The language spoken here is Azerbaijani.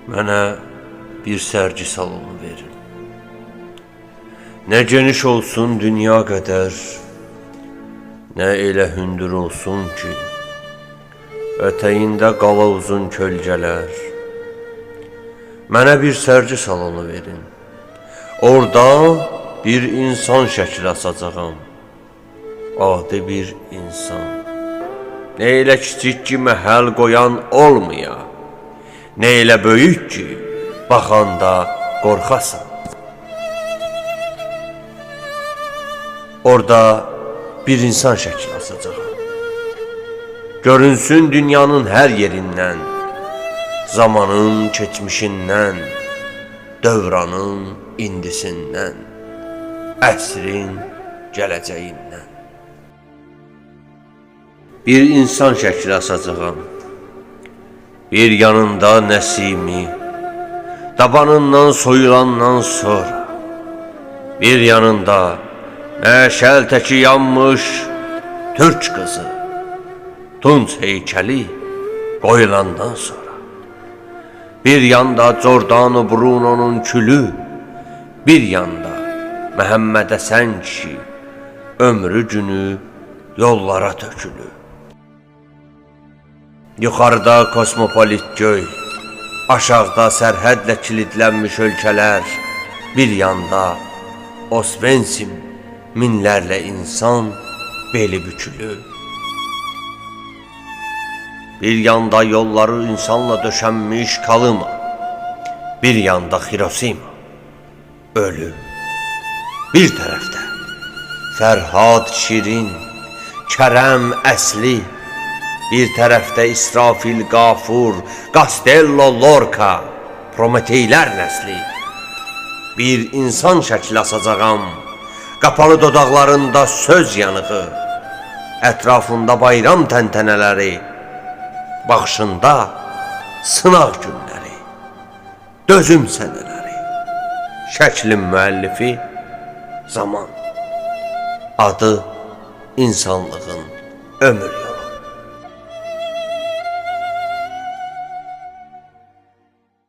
Mənə bir sərgi salonu verin. Nə geniş olsun dünya qədər, nə elə hündür olsun ki, ətəyində qala uzun kölgələr. Mənə bir sərgi salonu verin. Orada bir insan şəkli asacağam. Adi bir insan. Nə elə kiçik ki, məhəl qoyan olmaya, nə elə böyük ki, baxanda qorxasan. Orada bir insan şəkli asacağam. Görünsün dünyanın hər yerindən, zamanın keçmişindən, dövranın indisindən, əsrin gələcəyindən. Bir insan şəkli asacağam. Bir yanında nəsimi, dabanından soyulandan sonra, bir yanında məşəl təki yanmış türk qızı, tunç heykəli qoyulandan sonra, bir yanda Giordano Bruno'nun külü, bir yanda Məhəmməd Həsən kişi, ömrü günü yollara tökülü. Yuxarıda kosmopolit göy, aşağıda sərhədlə kilidlənmiş ölkələr, bir yanda Osvensim, minlərlə insan beli bükülü. Bir yanda yolları insanla döşənmiş Kalima, bir yanda Hiroşima, ölü. Bir tərəfdə Fərhad Şirin, Kərəm Əsli, bir tərəfdə İsrafil Qafur, Castello Lorca, Prometeylər nəsli. Bir insan şəkli asacağam, qapalı dodaqlarında söz yanığı, ətrafında bayram təntənələri, baxışında sınaq günləri, dözüm sənələri. Şəklin müəllifi zaman, adı insanlığın ömrü.